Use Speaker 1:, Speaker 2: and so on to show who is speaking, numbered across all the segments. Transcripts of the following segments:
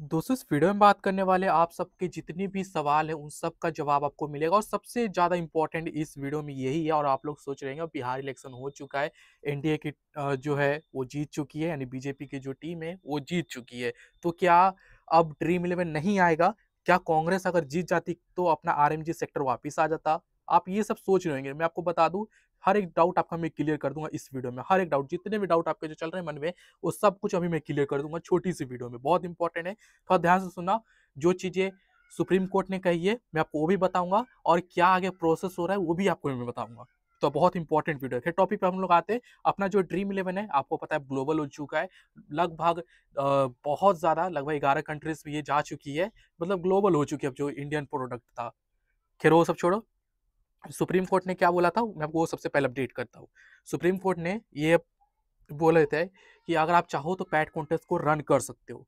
Speaker 1: दोस्तों इस वीडियो में बात करने वाले आप सबके जितने भी सवाल हैं उन सब का जवाब आपको मिलेगा और सबसे ज़्यादा इम्पोर्टेंट इस वीडियो में यही है और आप लोग सोच रहे हैं बिहार इलेक्शन हो चुका है। एनडीए की जो है वो जीत चुकी है, यानी बीजेपी की जो टीम है वो जीत चुकी है। तो क्या अब ड्रीम इलेवन नहीं आएगा? क्या कांग्रेस अगर जीत जाती तो अपना आरएमजी सेक्टर वापिस आ जाता? आप ये सब सोच रहे होंगे। मैं आपको बता दूं, हर एक डाउट आपका मैं क्लियर कर दूंगा इस वीडियो में। हर एक डाउट, जितने भी डाउट आपके जो चल रहे हैं मन में, वो सब कुछ अभी मैं क्लियर कर दूंगा छोटी सी वीडियो में। बहुत इंपॉर्टेंट है, थोड़ा ध्यान से सुनना। जो चीजें सुप्रीम कोर्ट ने कही है मैं आपको वो भी बताऊंगा, और क्या आगे प्रोसेस हो रहा है वो भी आपको मैं बताऊंगा। तो बहुत इंपॉर्टेंट वीडियो है। टॉपिक पे हम लोग आते हैं। अपना जो ड्रीम इलेवन है आपको पता है ग्लोबल हो चुका है। लगभग बहुत ज्यादा, लगभग 11 कंट्रीज में ये जा चुकी है। मतलब ग्लोबल हो चुकी है अब जो इंडियन प्रोडक्ट था। खैर वो सब छोड़ो। सुप्रीम कोर्ट ने क्या बोला था मैं आपको वो सबसे पहले अपडेट करता हूँ। सुप्रीम कोर्ट ने ये बोले थे कि अगर आप चाहो तो पैट कॉन्टेस्ट को रन कर सकते हो।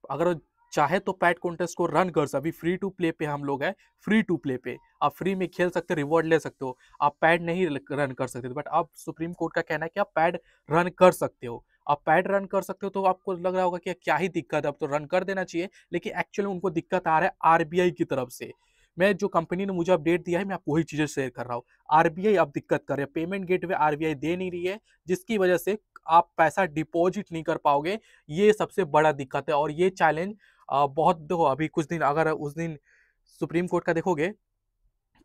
Speaker 1: अगर चाहे तो पैट कॉन्टेस्ट को रन कर सकते। अभी फ्री टू प्ले पे हम लोग हैं। फ्री टू प्ले पे आप फ्री में खेल सकते हो, रिवॉर्ड ले सकते हो। आप पैड नहीं रन कर सकते, बट अब सुप्रीम कोर्ट का कहना है कि आप पैड रन कर सकते हो। आप पैड रन कर सकते हो तो आपको लग रहा होगा कि क्या ही दिक्कत है, अब तो रन कर देना चाहिए। लेकिन एक्चुअली उनको दिक्कत आ रहा है आरबीआई की तरफ से। मैं जो कंपनी ने मुझे अपडेट दिया है मैं आपको वही चीजें शेयर कर रहा हूँ। आरबीआई अब दिक्कत कर रही है, पेमेंट गेटवे आरबीआई दे नहीं रही है, जिसकी वजह से आप पैसा डिपॉजिट नहीं कर पाओगे। ये सबसे बड़ा दिक्कत है और ये चैलेंज बहुत, देखो अभी कुछ दिन अगर उस दिन सुप्रीम कोर्ट का देखोगे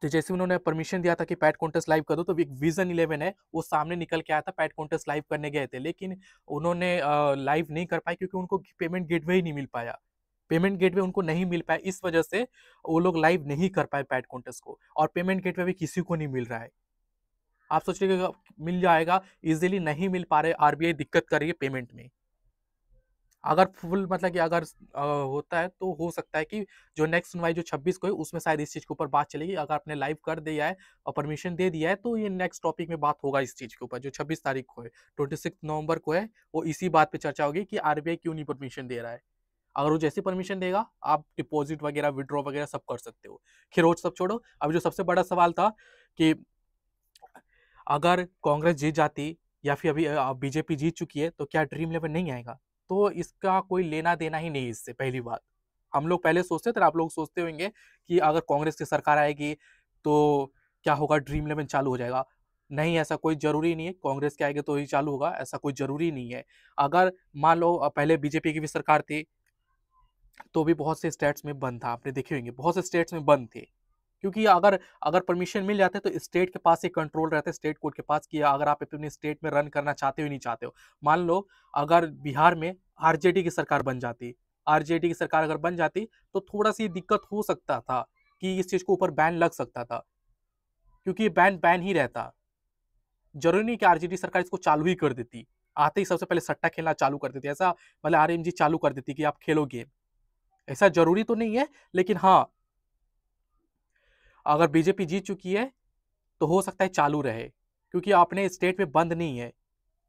Speaker 1: तो जैसे उन्होंने परमिशन दिया था कि पैट कॉन्टेस्ट लाइव कर दो, तो एक विजन 11 है वो सामने निकल के आया था। पैट कॉन्टेस्ट लाइव करने गए थे लेकिन उन्होंने लाइव नहीं कर पाए क्योंकि उनको पेमेंट गेटवे ही नहीं मिल पाया। पेमेंट गेटवे उनको नहीं मिल पाया, इस वजह से वो लोग लाइव नहीं कर पाए पैट कॉन्टेस्ट को। और पेमेंट गेटवे भी किसी को नहीं मिल रहा है। आप सोच रहे हो कि मिल जाएगा, इजीली नहीं मिल पा रहे। आरबीआई दिक्कत कर रही है पेमेंट में। अगर फुल मतलब कि अगर होता है तो हो सकता है कि जो नेक्स्ट सुनवाई जो 26 को है उसमें शायद इस चीज के ऊपर बात चलेगी। अगर आपने लाइव कर दिया है और परमिशन दे दिया है तो ये नेक्स्ट टॉपिक में बात होगा इस चीज के ऊपर। जो 26 तारीख को है, 26 नवंबर को है, वो इसी बात पे चर्चा होगी कि आरबीआई क्यों नहीं परमिशन दे रहा है। अगर वो जैसे परमिशन देगा आप डिपॉजिट वगैरह विड्रॉ वगैरह सब कर सकते हो। खैर वो सब छोड़ो। अब जो सबसे बड़ा सवाल था कि अगर कांग्रेस जीत जाती या फिर अभी बीजेपी जीत चुकी है तो क्या ड्रीम इलेवन नहीं आएगा? तो इसका कोई लेना देना ही नहीं इससे। पहली बात, हम लोग पहले सोचते थे, आप लोग सोचते होंगे कि अगर कांग्रेस की सरकार आएगी तो क्या होगा, ड्रीम इलेवन चालू हो जाएगा। नहीं, ऐसा कोई जरूरी नहीं है कांग्रेस के आएगा तो ही चालू होगा, ऐसा कोई जरूरी नहीं है। अगर मान लो पहले बीजेपी की भी सरकार थी तो भी बहुत से स्टेट्स में बंद था, आपने देखे होंगे बहुत से स्टेट्स में बंद थे। क्योंकि अगर अगर परमिशन मिल जाते तो स्टेट के पास ये कंट्रोल रहता है, स्टेट कोर्ट के पास, कि अगर आप अपने स्टेट में रन करना चाहते हो नहीं चाहते हो। मान लो अगर बिहार में आरजेडी की सरकार बन जाती, आरजेडी की सरकार अगर बन जाती तो थोड़ा सी दिक्कत हो सकता था कि इस चीज को ऊपर बैन लग सकता था। क्योंकि ये बैन बैन ही रहता, जरूरी नहीं कि आरजेडी सरकार इसको चालू ही कर देती। आते ही सबसे पहले सट्टा खेलना चालू कर देती, ऐसा मतलब आरएमजी चालू कर देती कि आप खेलो गेम। ऐसा जरूरी तो नहीं है, लेकिन हाँ, अगर बीजेपी जीत चुकी है तो हो सकता है चालू रहे। क्योंकि अपने स्टेट में बंद नहीं है,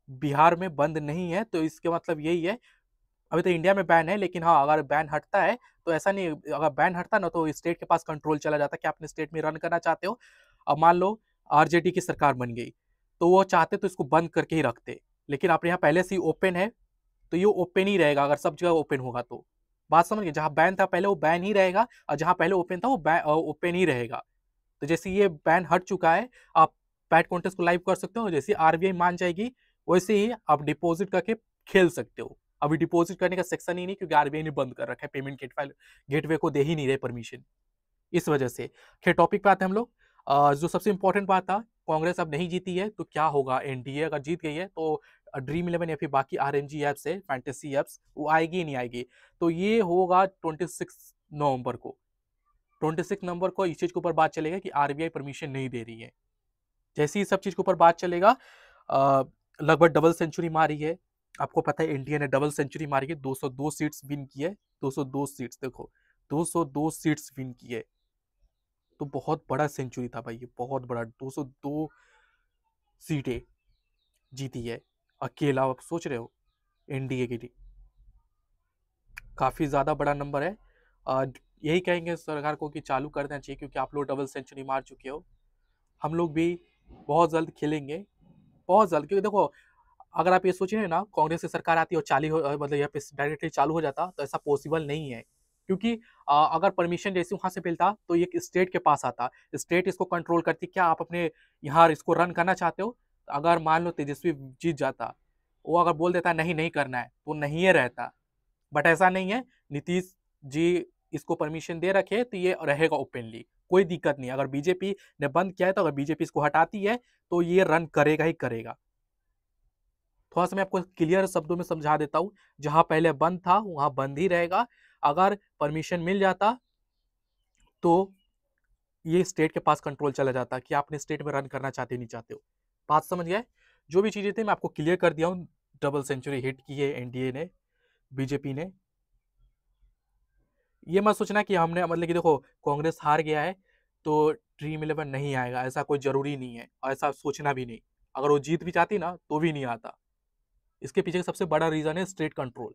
Speaker 1: बिहार में बंद नहीं है, तो इसके मतलब यही है। अभी तो इंडिया में बैन है, लेकिन हाँ अगर बैन हटता है तो ऐसा नहीं, अगर बैन हटता ना तो स्टेट के पास कंट्रोल चला जाता कि अपने स्टेट में रन करना चाहते हो। अब मान लो आरजेडी की सरकार बन गई तो वो चाहते तो इसको बंद करके ही रखते। लेकिन अपने यहाँ पहले से ही ओपन है तो ये ओपन ही रहेगा। अगर सब जगह ओपन होगा तो बात समझ गए, जहां बैन था पहले वो बैन ही रहेगा और जहां पहले ओपन था वो ओपन ही रहेगा। तो जैसे ये बैन हट चुका है, आप पैट कॉन्टेस्ट को लाइव कर सकते हो। जैसे आरबीआई मान जाएगी वैसे ही आप डिपॉजिट करके खेल सकते हो। अभी डिपॉजिट करने का सेक्शन ही नहीं, क्योंकि आरबीआई ने बंद कर रखा है, पेमेंट गेटवे को दे ही नहीं रहे परमिशन, इस वजह से। खैर टॉपिक पे आते हैं हम लोग। जो सबसे इंपॉर्टेंट बात था, कांग्रेस अब नहीं जीती है तो क्या होगा। एनडीए अगर जीत गई है तो ड्रीम इलेवन या फिर बाकी आरएमजी एप्स है, फैंटेसी एप्स, वो आएगी ही नहीं आएगी। तो ये होगा 26 नवंबर को। 26 नवंबर को इस चीज के ऊपर बात चलेगा कि आरबीआई परमिशन नहीं दे रही है। जैसे ही सब चीज के ऊपर बात चलेगा, लगभग डबल सेंचुरी मारी है। आपको पता है इंडिया ने डबल सेंचुरी मारी है, 202 सीट्स विन की है। 202 सीट्स, देखो 202 सीट्स विन की है। तो बहुत बड़ा सेंचुरी था भाई, ये बहुत बड़ा 202 सीटें जीती है अकेला। आप सोच रहे हो एनडीए के लिए काफी ज्यादा बड़ा नंबर है। आ, यही कहेंगे सरकार को कि चालू कर देना चाहिए, क्योंकि आप लोग डबल सेंचुरी मार चुके हो। हम लोग भी बहुत जल्द खेलेंगे, बहुत जल्द। क्योंकि देखो अगर आप ये सोच रहे हैं ना कांग्रेस की सरकार आती और मतलब यहाँ पे डायरेक्टली चालू हो जाता, तो ऐसा पॉसिबल नहीं है। क्योंकि अगर परमिशन जैसे वहाँ से मिलता तो ये स्टेट के पास आता, स्टेट इसको कंट्रोल करती। क्या आप अपने यहाँ इसको रन करना चाहते हो? अगर मान लो तेजस्वी जीत जाता, वो अगर बोल देता नहीं नहीं करना है, तो नहीं है रहता। बट ऐसा नहीं है, नीतीश जी इसको परमिशन दे रखे तो ये रहेगा ओपनली, कोई दिक्कत नहीं। अगर बीजेपी ने बंद किया है, तो अगर बीजेपी इसको हटाती है तो ये रन करेगा ही करेगा। थोड़ा सा मैं आपको क्लियर शब्दों में समझा देता हूँ, जहां पहले बंद था वहां बंद ही रहेगा। अगर परमिशन मिल जाता तो ये स्टेट के पास कंट्रोल चला जाता कि आपने स्टेट में रन करना चाहते हो नहीं चाहते हो। बात समझ गए? जो भी चीजें थी मैं आपको क्लियर कर दिया हूँ। डबल सेंचुरी हिट की है एनडीए ने, बीजेपी ने। ये मत सोचना कि हमने मतलब कि देखो कांग्रेस हार गया है तो ड्रीम इलेवन नहीं आएगा, ऐसा कोई जरूरी नहीं है और ऐसा सोचना भी नहीं। अगर वो जीत भी जाती ना तो भी नहीं आता। इसके पीछे का सबसे बड़ा रीजन है स्टेट कंट्रोल।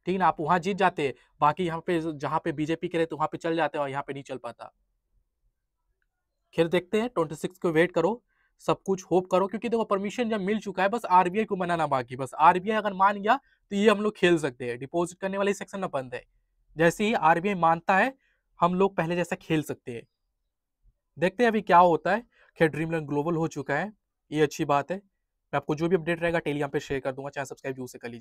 Speaker 1: ठीक है ना, आप वहां जीत जाते, बाकी यहाँ पे जहाँ पे बीजेपी के रहते वहां पे चल जाते और यहाँ पे नहीं चल पाता। खैर देखते हैं, 26 को वेट करो, सब कुछ होप करो, क्योंकि देखो परमिशन जब मिल चुका है, बस आरबीआई को मनाना बाकी। बस आरबीआई अगर मान गया तो ये हम लोग खेल सकते हैं। डिपॉजिट करने वाले सेक्शन में बंद है, जैसे ही आरबीआई मानता है हम लोग पहले जैसा खेल सकते हैं। देखते हैं अभी क्या होता है। खैर ड्रीमलैंड ग्लोबल हो चुका है, ये अच्छी बात है। मैं आपको जो भी अपडेट रहेगा टेलीग्राम पे शेयर कर दूंगा, चाहे सब्सक्राइब जरूर से कर लीजिए।